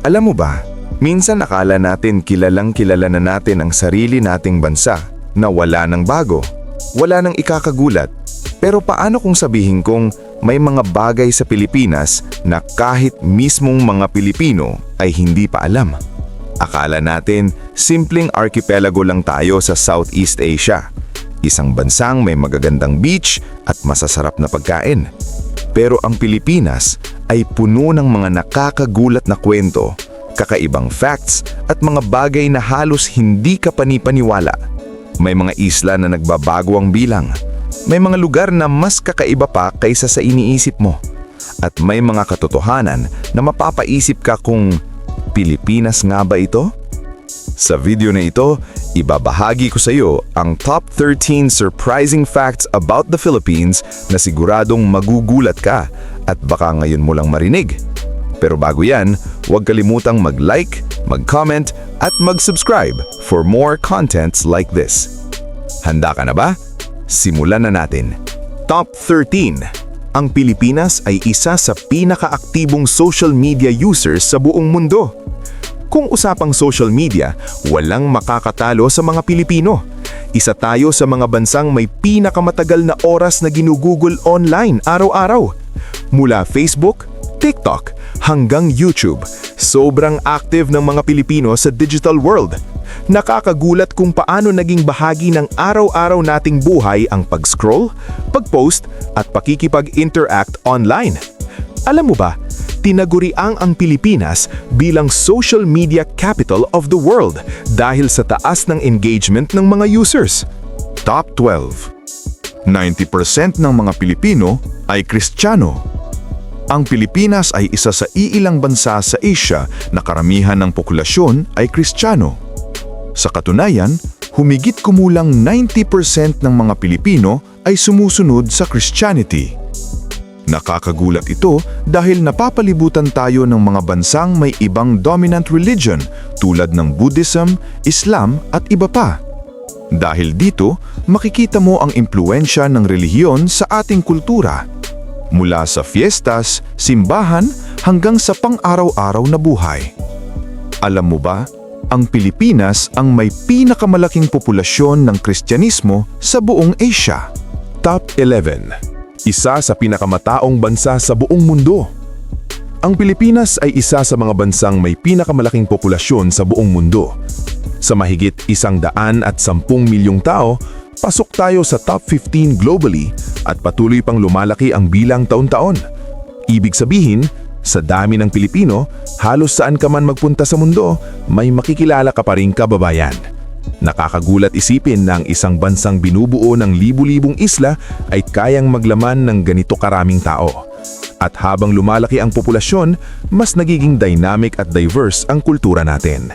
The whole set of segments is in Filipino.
Alam mo ba, minsan akala natin kilalang kilala na natin ang sarili nating bansa na wala ng bago, wala ng ikakagulat. Pero paano kung sabihin kong may mga bagay sa Pilipinas na kahit mismong mga Pilipino ay hindi pa alam? Akala natin simpleng archipelago lang tayo sa Southeast Asia. Isang bansang may magagandang beach at masasarap na pagkain. Pero ang Pilipinas ay puno ng mga nakakagulat na kwento, kakaibang facts at mga bagay na halos hindi ka panipaniwala. May mga isla na nagbabago ang bilang. May mga lugar na mas kakaiba pa kaysa sa iniisip mo. At may mga katotohanan na mapapaisip ka kung Pilipinas nga ba ito? Sa video na ito, ibabahagi ko sa iyo ang top 13 surprising facts about the Philippines na siguradong magugulat ka at baka ngayon mo lang marinig. Pero bago yan, huwag kalimutang mag-like, mag-comment at mag-subscribe for more contents like this. Handa ka na ba? Simulan na natin. Top 13. Ang Pilipinas ay isa sa pinakaaktibong social media users sa buong mundo. Kung usapang social media, walang makakatalo sa mga Pilipino. Isa tayo sa mga bansang may pinakamatagal na oras na ginugugol online araw-araw. Mula Facebook, TikTok, hanggang YouTube, sobrang active ng mga Pilipino sa digital world. Nakakagulat kung paano naging bahagi ng araw-araw nating buhay ang pag-scroll, pag-post, at pakikipag-interact online. Alam mo ba, tinaguriang ang Pilipinas bilang social media capital of the world dahil sa taas ng engagement ng mga users. Top 12. 90% ng mga Pilipino ay Kristiyano. Ang Pilipinas ay isa sa iilang bansa sa Asia na karamihan ng populasyon ay Kristiyano. Sa katunayan, humigit kumulang 90% ng mga Pilipino ay sumusunod sa Christianity. Nakakagulat ito dahil napapalibutan tayo ng mga bansang may ibang dominant religion tulad ng Buddhism, Islam at iba pa. Dahil dito, makikita mo ang impluensya ng relihiyon sa ating kultura. Mula sa fiestas, simbahan, hanggang sa pang-araw-araw na buhay. Alam mo ba, ang Pilipinas ang may pinakamalaking populasyon ng Kristyanismo sa buong Asia. Top 11. Isa sa pinakamataong bansa sa buong mundo. Ang Pilipinas ay isa sa mga bansang may pinakamalaking populasyon sa buong mundo. Sa mahigit 110 milyong tao, pasok tayo sa top 15 globally at patuloy pang lumalaki ang bilang taon-taon. Ibig sabihin, sa dami ng Pilipino, halos saan ka man magpunta sa mundo, may makikilala ka pa ring kababayan. Nakakagulat isipin na ang isang bansang binubuo ng libu-libong isla ay kayang maglaman ng ganito karaming tao. At habang lumalaki ang populasyon, mas nagiging dynamic at diverse ang kultura natin.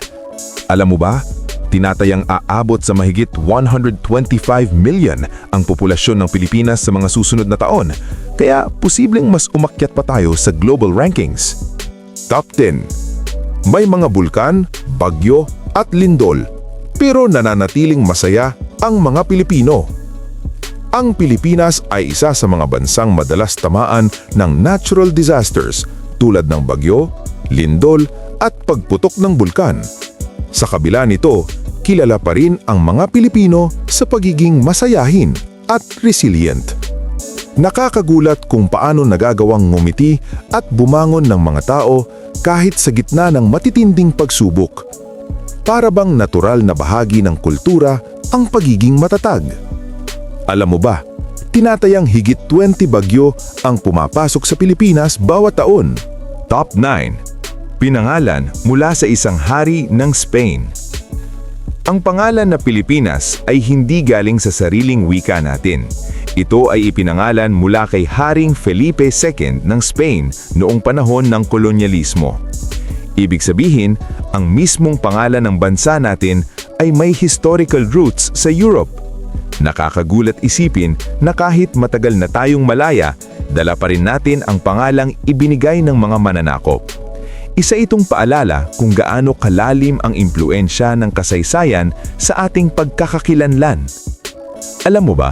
Alam mo ba, tinatayang aabot sa mahigit 125 million ang populasyon ng Pilipinas sa mga susunod na taon, kaya posibleng mas umakyat pa tayo sa global rankings. Top 10. May mga bulkan, bagyo at lindol, pero nananatiling masaya ang mga Pilipino. Ang Pilipinas ay isa sa mga bansang madalas tamaan ng natural disasters tulad ng bagyo, lindol at pagputok ng bulkan. Sa kabila nito, kilala pa rin ang mga Pilipino sa pagiging masayahin at resilient. Nakakagulat kung paano nagagawang ngumiti at bumangon ng mga tao kahit sa gitna ng matitinding pagsubok. Para bang natural na bahagi ng kultura ang pagiging matatag. Alam mo ba, tinatayang higit 20 bagyo ang pumapasok sa Pilipinas bawat taon. Top 9. Pinangalan mula sa isang hari ng Spain. Ang pangalan na Pilipinas ay hindi galing sa sariling wika natin. Ito ay ipinangalan mula kay Haring Felipe II ng Spain noong panahon ng kolonyalismo. Ibig sabihin, ang mismong pangalan ng bansa natin ay may historical roots sa Europe. Nakakagulat isipin na kahit matagal na tayong malaya, dala pa rin natin ang pangalang ibinigay ng mga mananakop. Isa itong paalala kung gaano kalalim ang impluensya ng kasaysayan sa ating pagkakakilanlan. Alam mo ba,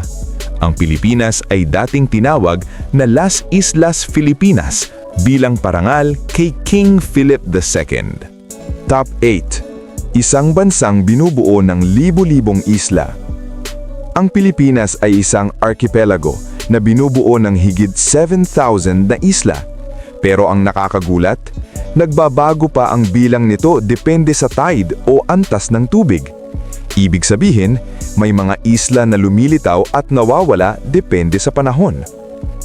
ang Pilipinas ay dating tinawag na Las Islas Filipinas bilang parangal kay King Philip II. Top 8. Isang bansang binubuo ng libu-libong isla. Ang Pilipinas ay isang archipelago na binubuo ng higit 7,000 na isla. Pero ang nakakagulat, nagbabago pa ang bilang nito depende sa tide o antas ng tubig. Ibig sabihin, may mga isla na lumilitaw at nawawala depende sa panahon.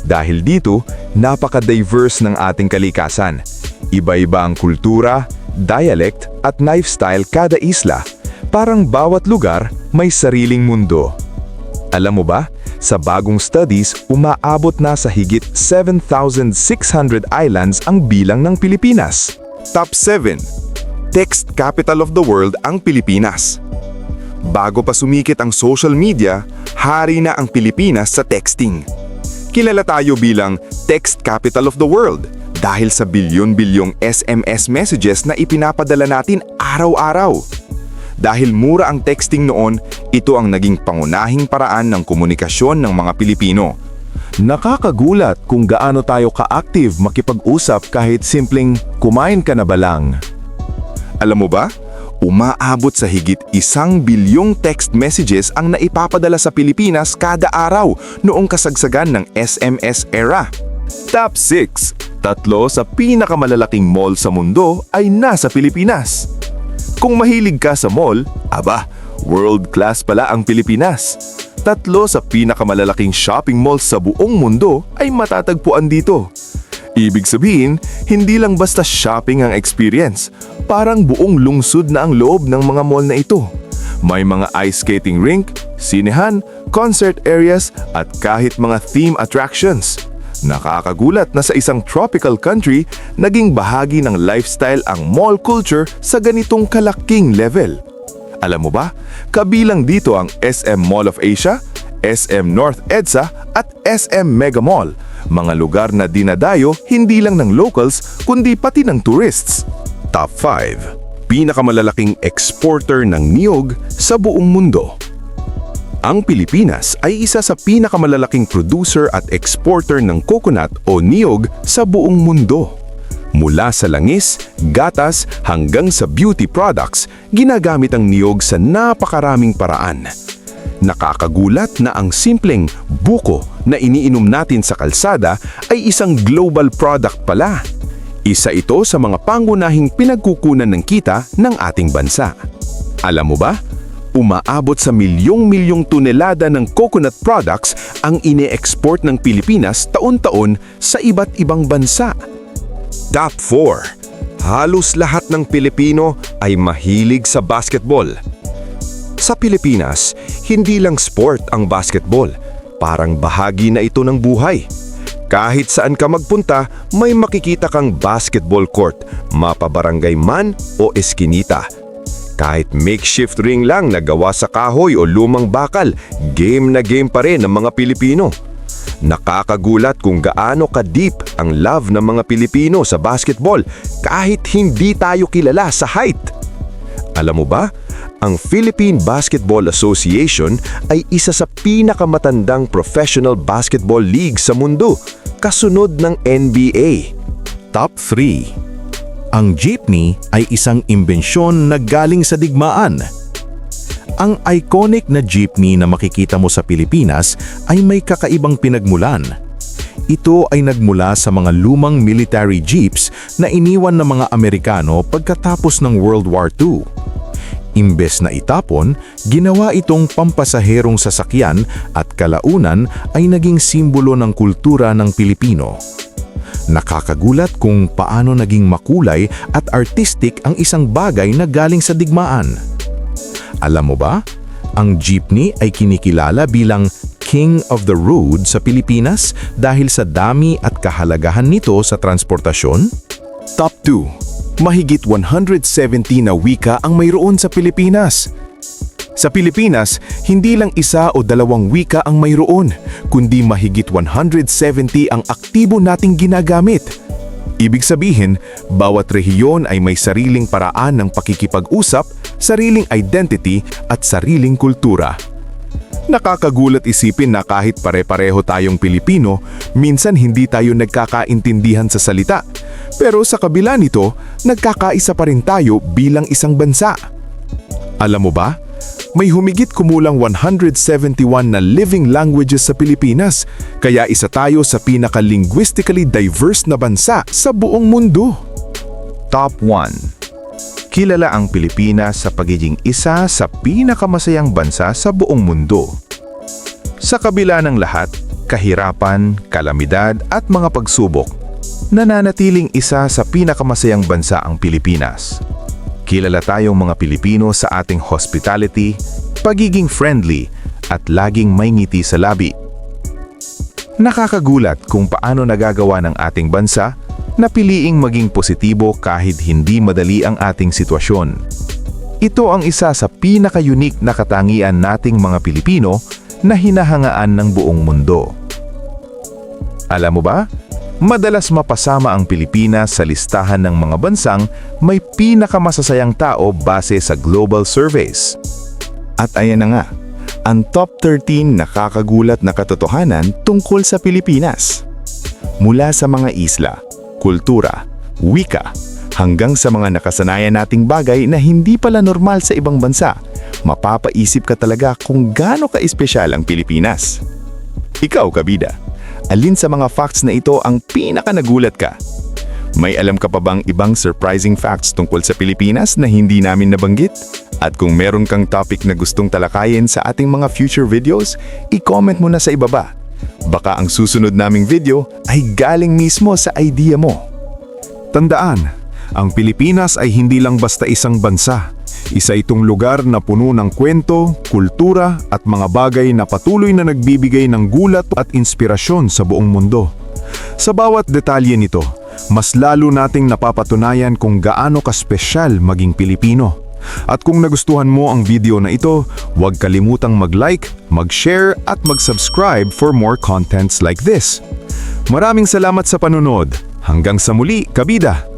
Dahil dito, napaka-diverse ng ating kalikasan. Iba-iba ang kultura, dialect at lifestyle kada isla. Parang bawat lugar may sariling mundo. Alam mo ba, sa bagong studies, umaabot na sa higit 7,600 islands ang bilang ng Pilipinas. Top 7. Text capital of the world ang Pilipinas. Bago pa sumikit ang social media, hari na ang Pilipinas sa texting. Kilala tayo bilang text capital of the world dahil sa bilyon-bilyong SMS messages na ipinapadala natin araw-araw. Dahil mura ang texting noon, ito ang naging pangunahing paraan ng komunikasyon ng mga Pilipino. Nakakagulat kung gaano tayo ka-active makipag-usap kahit simpleng kumain ka na ba lang. Alam mo ba? Umaabot sa higit 1 bilyong text messages ang naipapadala sa Pilipinas kada araw noong kasagsagan ng SMS era. Top 6. Tatlo sa pinakamalalaking mall sa mundo ay nasa Pilipinas. Kung mahilig ka sa mall, aba, world class pala ang Pilipinas. Tatlo sa pinakamalalaking shopping malls sa buong mundo ay matatagpuan dito. Ibig sabihin, hindi lang basta shopping ang experience, parang buong lungsod na ang loob ng mga mall na ito. May mga ice skating rink, sinehan, concert areas at kahit mga theme attractions. Nakakagulat na sa isang tropical country, naging bahagi ng lifestyle ang mall culture sa ganitong kalaking level. Alam mo ba, kabilang dito ang SM Mall of Asia, SM North EDSA at SM Mega Mall, mga lugar na dinadayo hindi lang ng locals kundi pati ng tourists. Top 5. Pinakamalalaking exporter ng niyog sa buong mundo. Ang Pilipinas ay isa sa pinakamalalaking producer at exporter ng coconut o niyog sa buong mundo. Mula sa langis, gatas hanggang sa beauty products, ginagamit ang niyog sa napakaraming paraan. Nakakagulat na ang simpleng buko na iniinom natin sa kalsada ay isang global product pala. Isa ito sa mga pangunahing pinagkukunan ng kita ng ating bansa. Alam mo ba? Umaabot sa milyong-milyong tonelada ng coconut products ang ine-export ng Pilipinas taon-taon sa iba't ibang bansa. Top 4. Halos lahat ng Pilipino ay mahilig sa basketball. Sa Pilipinas, hindi lang sport ang basketball, parang bahagi na ito ng buhay. Kahit saan ka magpunta, may makikita kang basketball court, mapabarangay man o eskinita. Kahit makeshift ring lang na gawa sa kahoy o lumang bakal, game na game pa rin ng mga Pilipino. Nakakagulat kung gaano ka-deep ang love ng mga Pilipino sa basketball kahit hindi tayo kilala sa height. Alam mo ba, ang Philippine Basketball Association ay isa sa pinakamatandang professional basketball league sa mundo, kasunod ng NBA. Top 3. Ang jeepney ay isang imbensyon na galing sa digmaan. Ang iconic na jeepney na makikita mo sa Pilipinas ay may kakaibang pinagmulan. Ito ay nagmula sa mga lumang military jeeps na iniwan ng mga Amerikano pagkatapos ng World War II. Imbes na itapon, ginawa itong pampasaherong sasakyan at kalaunan ay naging simbolo ng kultura ng Pilipino. Nakakagulat kung paano naging makulay at artistic ang isang bagay na galing sa digmaan. Alam mo ba, ang jeepney ay kinikilala bilang King of the Road sa Pilipinas dahil sa dami at kahalagahan nito sa transportasyon? Top 2. Mahigit 170 na wika ang mayroon sa Pilipinas. Sa Pilipinas, hindi lang isa o dalawang wika ang mayroon, kundi mahigit 170 ang aktibo nating ginagamit. Ibig sabihin, bawat rehiyon ay may sariling paraan ng pakikipag-usap, sariling identity at sariling kultura. Nakakagulat isipin na kahit pare-pareho tayong Pilipino, minsan hindi tayo nagkakaintindihan sa salita. Pero sa kabila nito, nagkakaisa pa rin tayo bilang isang bansa. Alam mo ba? May humigit kumulang 171 na living languages sa Pilipinas, kaya isa tayo sa pinaka-linguistically diverse na bansa sa buong mundo. Top 1. Kilala ang Pilipinas sa pagiging isa sa pinakamasayang bansa sa buong mundo. Sa kabila ng lahat, kahirapan, kalamidad at mga pagsubok, nananatiling isa sa pinakamasayang bansa ang Pilipinas. Kilala tayong mga Pilipino sa ating hospitality, pagiging friendly, at laging may ngiti sa labi. Nakakagulat kung paano nagagawa ng ating bansa na piliing maging positibo kahit hindi madali ang ating sitwasyon. Ito ang isa sa pinaka-unique na katangian nating mga Pilipino na hinahangaan ng buong mundo. Alam mo ba? Madalas mapasama ang Pilipinas sa listahan ng mga bansang may pinakamasasayang tao base sa global surveys. At ayan na nga, ang top 13 nakakagulat na katotohanan tungkol sa Pilipinas. Mula sa mga isla, kultura, wika, hanggang sa mga nakasanayan nating bagay na hindi pala normal sa ibang bansa, mapapaisip ka talaga kung gaano ka-espesyal ang Pilipinas. Ikaw, kabida, alin sa mga facts na ito ang pinaka-nagulat ka? May alam ka pa bang ibang surprising facts tungkol sa Pilipinas na hindi namin nabanggit? At kung meron kang topic na gustong talakayin sa ating mga future videos, i-comment mo na sa ibaba. Baka ang susunod naming video ay galing mismo sa idea mo. Tandaan, ang Pilipinas ay hindi lang basta isang bansa. Isa itong lugar na puno ng kwento, kultura at mga bagay na patuloy na nagbibigay ng gulat at inspirasyon sa buong mundo. Sa bawat detalye nito, mas lalo nating napapatunayan kung gaano kaspesyal maging Pilipino. At kung nagustuhan mo ang video na ito, huwag kalimutang mag-like, mag-share at mag-subscribe for more contents like this. Maraming salamat sa panunod. Hanggang sa muli, kabida!